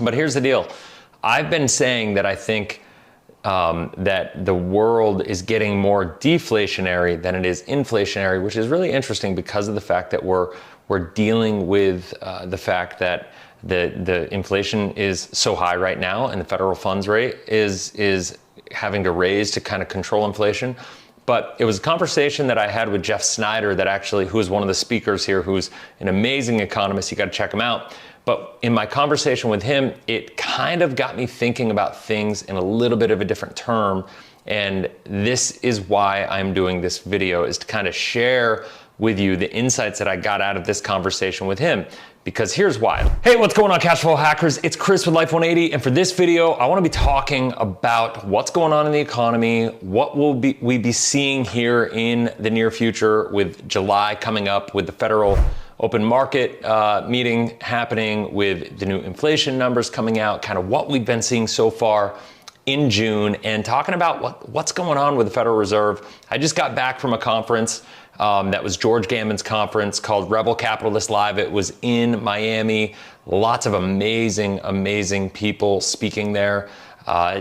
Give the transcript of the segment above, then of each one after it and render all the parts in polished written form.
But here's the deal. I've been saying that I think that the world is getting more deflationary than it is inflationary, which is really interesting because of the fact that we're dealing with the fact that the inflation is so high right now, and the federal funds rate is having to raise to kind of control inflation. But it was a conversation that I had with Jeff Snyder, who is one of the speakers here, who's an amazing economist. You got to check him out. But in my conversation with him, it kind of got me thinking about things in a little bit of a different term. And this is why I'm doing this video, is to kind of share with you the insights that I got out of this conversation with him. Because here's why. Hey, what's going on, cash flow hackers? It's Chris with Life 180. And for this video, I want to be talking about what's going on in the economy, what will we be seeing here in the near future, with July coming up, with the Federal Open Market meeting happening, with the new inflation numbers coming out, kind of what we've been seeing so far in June, and talking about what's going on with the Federal Reserve. I just got back from a conference that was George Gammon's conference called Rebel Capitalist Live. It was in Miami. Lots of amazing people speaking there.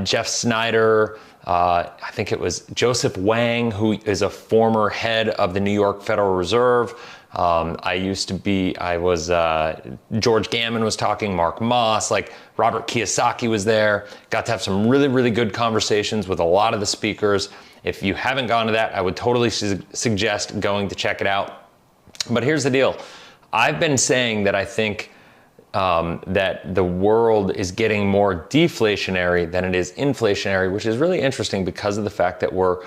Jeff Snyder, I think it was Joseph Wang, who is a former head of the New York Federal Reserve. George Gammon was talking, Mark Moss, like Robert Kiyosaki was there. Got to have some really good conversations with a lot of the speakers. If you haven't gone to that, I would totally suggest going to check it out. But here's the deal. I've been saying that I think that the world is getting more deflationary than it is inflationary, which is really interesting because of the fact that we're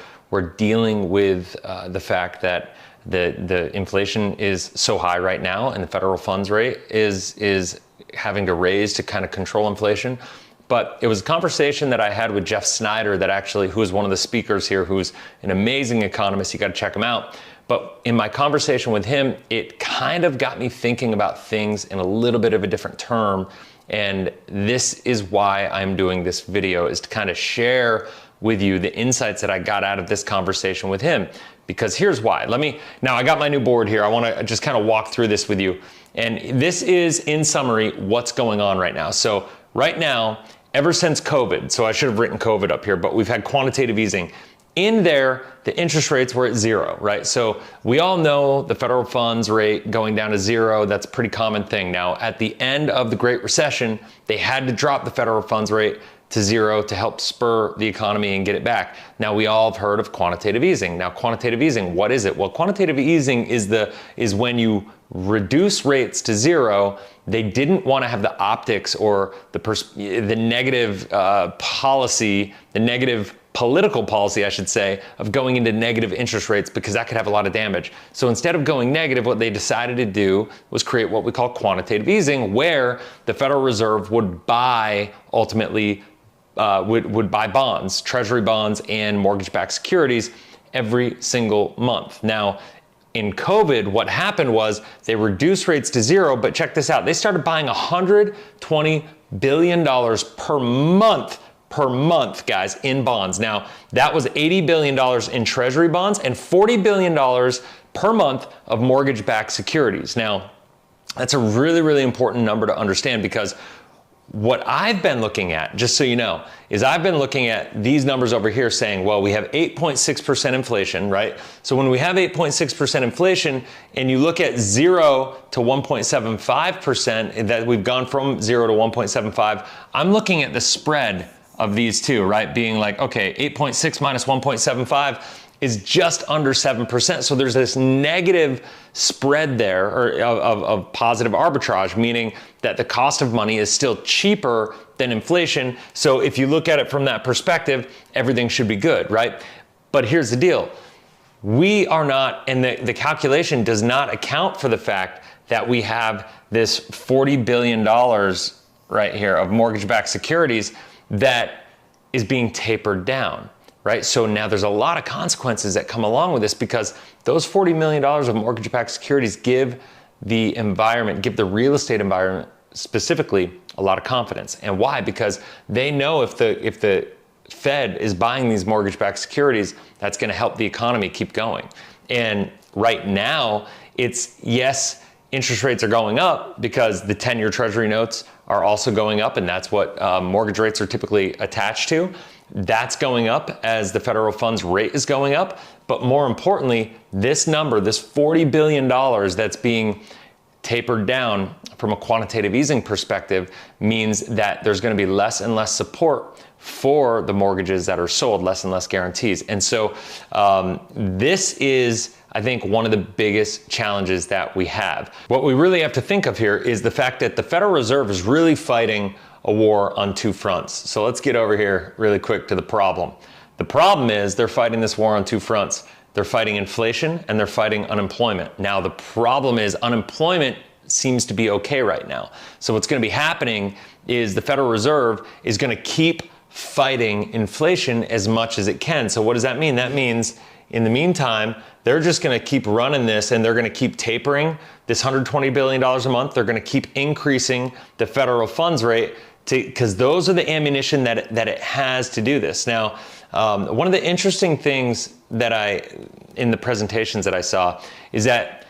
dealing with the fact that the inflation is so high right now, and the federal funds rate is having to raise to kind of control inflation. But it was a conversation that I had with Jeff Snyder, who is one of the speakers here, who's an amazing economist. You got to check him out. But in my conversation with him, it kind of got me thinking about things in a little bit of a different term. And this is why I'm doing this video, is to kind of share with you the insights that I got out of this conversation with him. Because here's why. Now I got my new board here. I want to just kind of walk through this with you. And this is, in summary, what's going on right now. So right now, ever since COVID, so I should have written COVID up here, but we've had quantitative easing. In there, the interest rates were at zero, right? So we all know the federal funds rate going down to zero. That's a pretty common thing. Now, at the end of the Great Recession, they had to drop the federal funds rate to zero to help spur the economy and get it back. Now, we all have heard of quantitative easing. Now, quantitative easing, what is it? Well, quantitative easing is when you reduce rates to zero. They didn't want to have the optics or the negative policy, the negative political policy, I should say, of going into negative interest rates, because that could have a lot of damage. So instead of going negative, what they decided to do was create what we call quantitative easing, where the Federal Reserve would buy, ultimately, would buy bonds, treasury bonds and mortgage-backed securities every single month. Now, in COVID, what happened was they reduced rates to zero, but check this out. They started buying $120 billion per month, guys, in bonds. Now, that was $80 billion in treasury bonds and $40 billion per month of mortgage-backed securities. Now, that's a really important number to understand, because what I've been looking at, just so you know, is I've been looking at these numbers over here saying, well, we have 8.6% inflation, right? So when we have 8.6% inflation and you look at 0 to 1.75%, that we've gone from 0 to 1.75, I'm looking at the spread of these two, right? Being like, okay, 8.6 minus 1.75 is just under 7%. So there's this negative spread there, or of positive arbitrage, meaning that the cost of money is still cheaper than inflation. So if you look at it from that perspective, everything should be good, right? But here's the deal. We are not, and the calculation does not account for the fact that we have this $40 billion right here of mortgage-backed securities that is being tapered down, right? So now there's a lot of consequences that come along with this, because those $40 million of mortgage-backed securities give the real estate environment specifically, a lot of confidence. And why? Because they know if the Fed is buying these mortgage-backed securities, that's going to help the economy keep going. And right now, it's, yes, interest rates are going up because the 10-year Treasury notes are also going up, and that's what mortgage rates are typically attached to. That's going up as the federal funds rate is going up. But more importantly, this number, this $40 billion that's being tapered down from a quantitative easing perspective, means that there's going to be less and less support for the mortgages that are sold, less and less guarantees. And so this is, I think, one of the biggest challenges that we have. What we really have to think of here is the fact that the Federal Reserve is really fighting a war on two fronts. So let's get over here really quick to the problem. The problem is they're fighting this war on two fronts. They're fighting inflation and they're fighting unemployment. Now, the problem is unemployment seems to be okay right now. So what's going to be happening is the Federal Reserve is going to keep fighting inflation as much as it can. So what does that mean? That means in the meantime, they're just going to keep running this, and they're going to keep tapering this $120 billion a month. They're going to keep increasing the federal funds rate because those are the ammunition that it has to do this. Now, one of the interesting things that in the presentations that I saw is that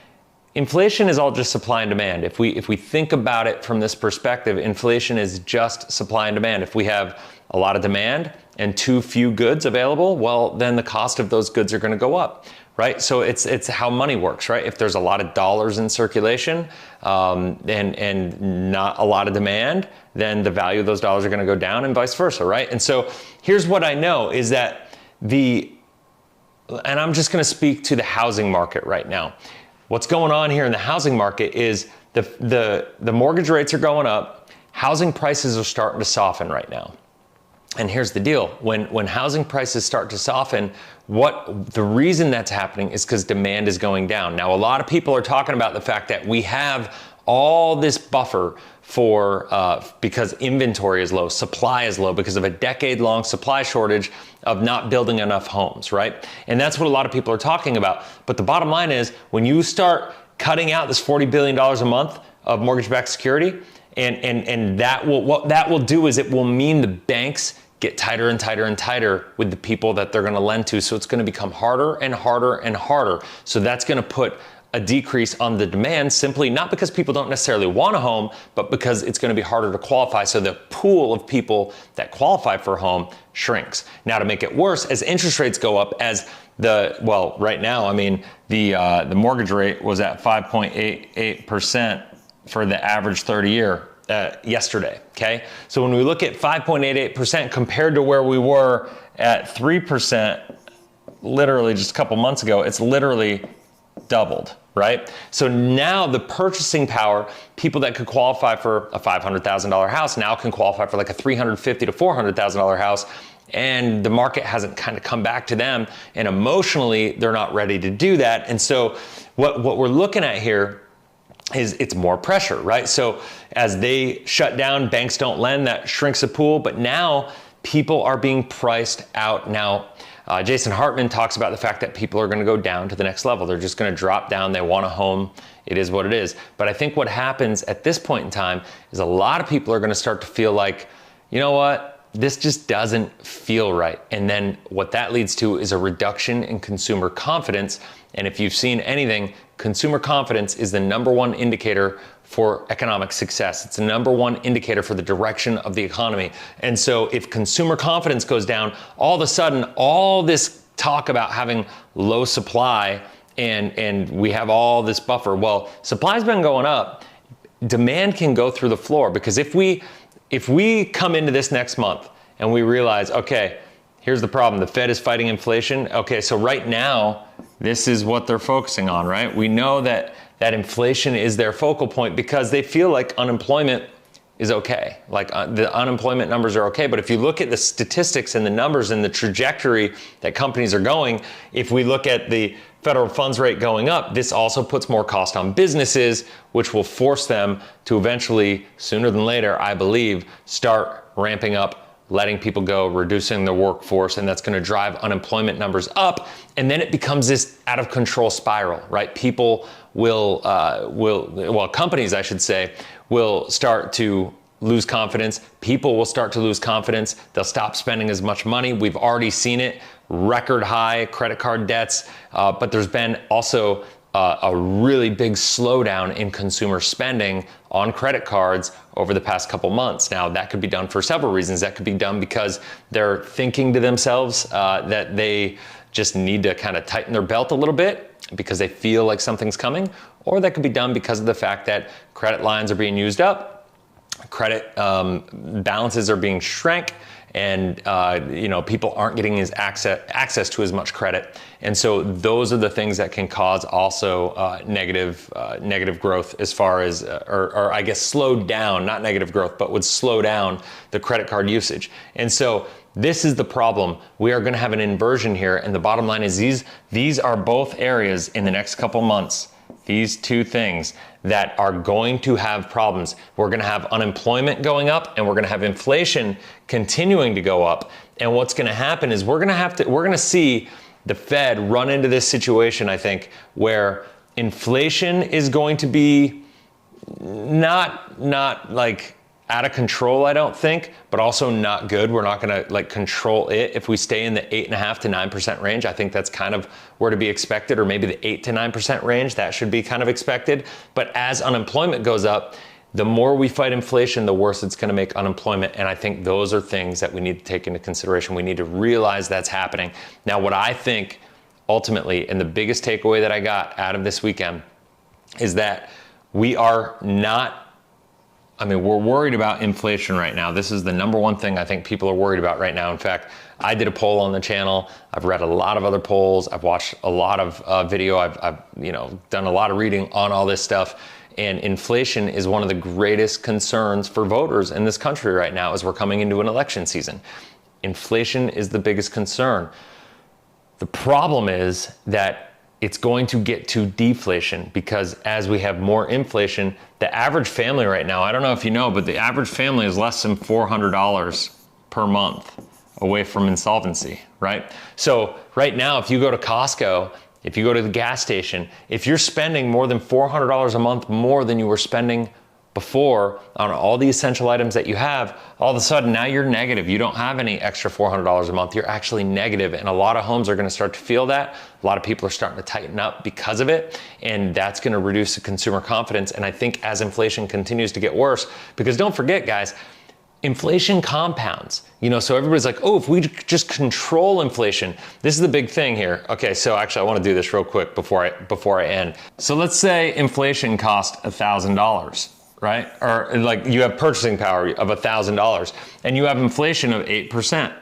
inflation is all just supply and demand. If we think about it from this perspective, inflation is just supply and demand. If we have a lot of demand and too few goods available, well, then the cost of those goods are going to go up, right? So it's how money works, right? If there's a lot of dollars in circulation and not a lot of demand, then the value of those dollars are going to go down, and vice versa, right? And so here's what I know is that and I'm just going to speak to the housing market right now. What's going on here in the housing market is the mortgage rates are going up. Housing prices are starting to soften right now. And here's the deal. When housing prices start to soften, the reason that's happening is because demand is going down. Now, a lot of people are talking about the fact that we have all this buffer because inventory is low, supply is low because of a decade-long supply shortage of not building enough homes, right? And that's what a lot of people are talking about. But the bottom line is, when you start cutting out this $40 billion a month of mortgage-backed security, and what that will do is it will mean the banks get tighter and tighter and tighter with the people that they're going to lend to. So it's going to become harder and harder and harder. So that's going to put a decrease on the demand, simply not because people don't necessarily want a home, but because it's going to be harder to qualify. So the pool of people that qualify for a home shrinks. Now, to make it worse, as interest rates go up, right now, I mean, the mortgage rate was at 5.88% for the average 30-year yesterday, okay? So when we look at 5.88% compared to where we were at 3% literally just a couple months ago, it's literally doubled, right? So now the purchasing power, people that could qualify for a $500,000 house now can qualify for like a $350,000 to $400,000 house, and the market hasn't kind of come back to them, and emotionally they're not ready to do that. And so what we're looking at here is it's more pressure, right? So as they shut down, banks don't lend, that shrinks the pool, but now people are being priced out. Now, Jason Hartman talks about the fact that people are going to go down to the next level. They're just going to drop down. They want a home. It is what it is. But I think what happens at this point in time is a lot of people are going to start to feel like, you know what, this just doesn't feel right. And then what that leads to is a reduction in consumer confidence. And if you've seen anything, consumer confidence is the number one indicator for economic success. It's the number one indicator for the direction of the economy. And so if consumer confidence goes down, all of a sudden, all this talk about having low supply and we have all this buffer, well, supply's been going up. Demand can go through the floor, because if we come into this next month and we realize, okay, here's the problem. The Fed is fighting inflation. Okay, so right now, this is what they're focusing on, right? We know that inflation is their focal point because they feel like unemployment is okay. Like the unemployment numbers are okay. But if you look at the statistics and the numbers and the trajectory that companies are going, if we look at the federal funds rate going up, this also puts more cost on businesses, which will force them to eventually, sooner than later, I believe, start ramping up, letting people go, reducing the workforce, and that's going to drive unemployment numbers up. And then it becomes this out of control spiral, right? People companies, I should say, will start to lose confidence. People will start to lose confidence. They'll stop spending as much money. We've already seen it, record high credit card debts, but there's been also a really big slowdown in consumer spending on credit cards over the past couple months. Now, that could be done for several reasons. That could be done because they're thinking to themselves that they just need to kind of tighten their belt a little bit because they feel like something's coming, or that could be done because of the fact that credit lines are being used up, credit balances are being shrank, and people aren't getting as access to as much credit. And so those are the things that can cause also negative growth as far as, or I guess slowed down, not negative growth, but would slow down the credit card usage. And so this is the problem. We are going to have an inversion here. And the bottom line is these are both areas in the next couple months, these two things that are going to have problems. We're going to have unemployment going up, and we're going to have inflation continuing to go up. And what's going to happen is we're going to see the Fed run into this situation, I think, where inflation is going to be not like out of control, I don't think, but also not good. We're not going to like control it. If we stay in the 8.5% to 9% range, I think that's kind of where to be expected, or maybe the 8 to 9% range, that should be kind of expected. But as unemployment goes up, the more we fight inflation, the worse it's going to make unemployment. And I think those are things that we need to take into consideration. We need to realize that's happening. Now, what I think ultimately, and the biggest takeaway that I got out of this weekend, is that we are not, we're worried about inflation right now. This is the number one thing I think people are worried about right now. In fact, I did a poll on the channel. I've read a lot of other polls. I've watched a lot of video. I've done a lot of reading on all this stuff. And inflation is one of the greatest concerns for voters in this country right now as we're coming into an election season. Inflation is the biggest concern. The problem is that it's going to get to deflation, because as we have more inflation, the average family right now, I don't know if you know, but the average family is less than $400 per month away from insolvency, right? So right now, if you go to Costco, if you go to the gas station, if you're spending more than $400 a month more than you were spending before on all the essential items that you have, all of a sudden now you're negative. You don't have any extra $400 a month. You're actually negative, and a lot of homes are going to start to feel that. A lot of people are starting to tighten up because of it, and that's going to reduce the consumer confidence. And I think as inflation continues to get worse, because don't forget, guys, inflation compounds, so everybody's like, oh, if we just control inflation, this is the big thing here. Okay, so actually I want to do this real quick before I end. So let's say inflation cost $1,000, right? Or like you have purchasing power of $1,000 and you have inflation of 8%.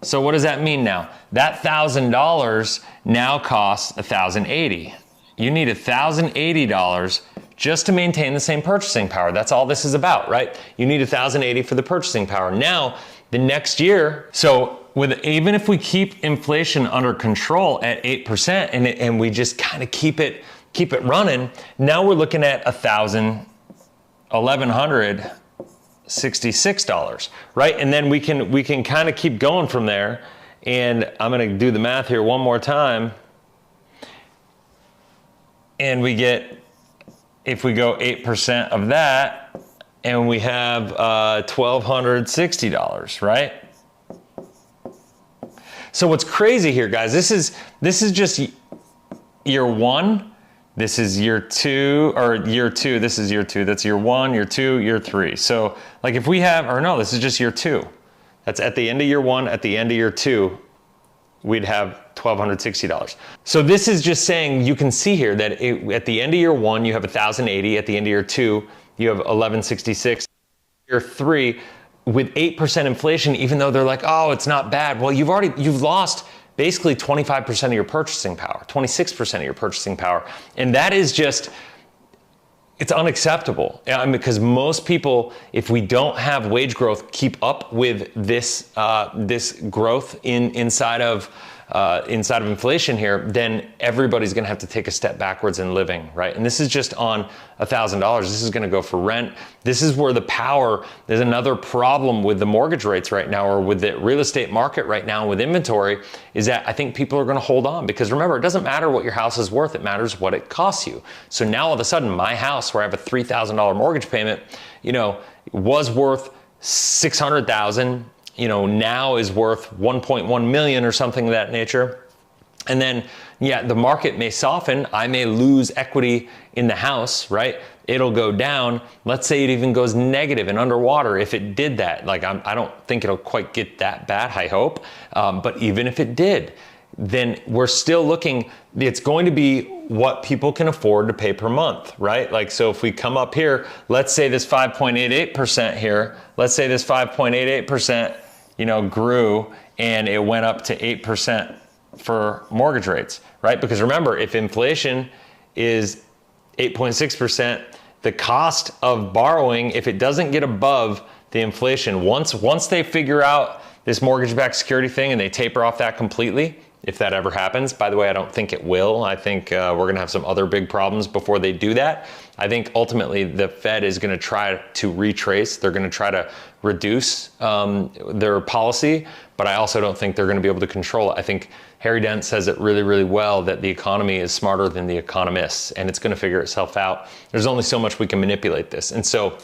So what does that mean now? That $1,000 now costs $1,080. You need $1,080 just to maintain the same purchasing power. That's all this is about, right? You need $1,080 for the purchasing power. Now, the next year, so even if we keep inflation under control at 8% and we just kind of keep it running, now we're looking at $1,166, right? And then we can kind of keep going from there. And I'm going to do the math here one more time. And we get, if we go 8% of that, and we have $1,260, right? So what's crazy here, guys, this is just year one. This is year two, this is year two. That's year one, year two, year three. So like if we have, or no, this is just year two. That's at the end of year one, at the end of year two, we'd have $1,260. So this is just saying, you can see here that at the end of year one, you have $1,080. At the end of year two, you have $1,166. Year three, with 8% inflation, even though they're like, oh, it's not bad. Well, you've lost basically 25% of your purchasing power, 26% of your purchasing power. And that is just, it's unacceptable. Because most people, if we don't have wage growth keep up with this growth inside of inflation here, then everybody's going to have to take a step backwards in living, right? And this is just on $1,000. This is going to go for rent. This is where there's another problem with the mortgage rates right now, or with the real estate market right now with inventory, is that I think people are going to hold on, because remember, it doesn't matter what your house is worth. It matters what it costs you. So now all of a sudden, my house, where I have a $3,000 mortgage payment, was worth $600,000, now is worth 1.1 million or something of that nature. And then, yeah, the market may soften. I may lose equity in the house, right? It'll go down. Let's say it even goes negative and underwater. If it did that, like I don't think it'll quite get that bad, I hope. But even if it did, then we're still looking, it's going to be what people can afford to pay per month, right? Like, so if we come up here, let's say this 5.88% here, let's say this 5.88%, grew and it went up to 8% for mortgage rates, right? Because remember, if inflation is 8.6%, the cost of borrowing, if it doesn't get above the inflation, once they figure out this mortgage-backed security thing and they taper off that completely, if that ever happens, by the way, I don't think it will. I think we're gonna have some other big problems before they do that. I think ultimately the Fed is gonna try to retrace. They're gonna try to reduce their policy, but I also don't think they're gonna be able to control it. I think Harry Dent says it really, really well, that the economy is smarter than the economists, and it's gonna figure itself out. There's only so much we can manipulate this. And so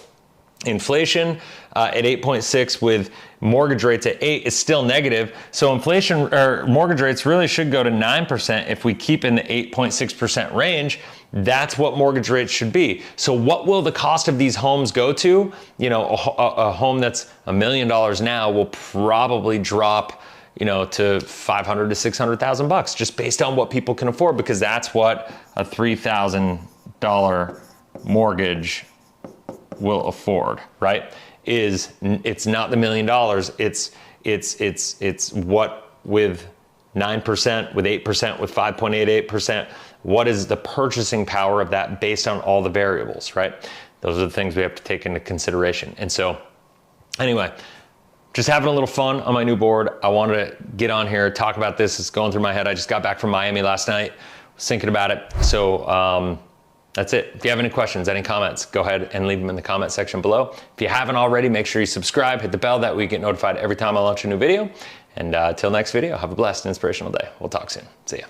inflation at 8.6 with mortgage rates at 8 is still negative. So inflation or mortgage rates really should go to 9% if we keep in the 8.6% range. That's what mortgage rates should be. So what will the cost of these homes go to? A home that's $1 million now will probably drop to 500 to 600,000 bucks, just based on what people can afford, because that's what a $3,000 mortgage will afford, right? It's not the $1 million. It's what with 9%, with 8%, with 5.88%, what is the purchasing power of that based on all the variables, right? Those are the things we have to take into consideration. And so anyway, just having a little fun on my new board. I wanted to get on here, talk about this. It's going through my head. I just got back from Miami last night, was thinking about it. So that's it. If you have any questions, any comments, go ahead and leave them in the comment section below. If you haven't already, make sure you subscribe, hit the bell, that way you get notified every time I launch a new video. And till next video, have a blessed and inspirational day. We'll talk soon. See ya.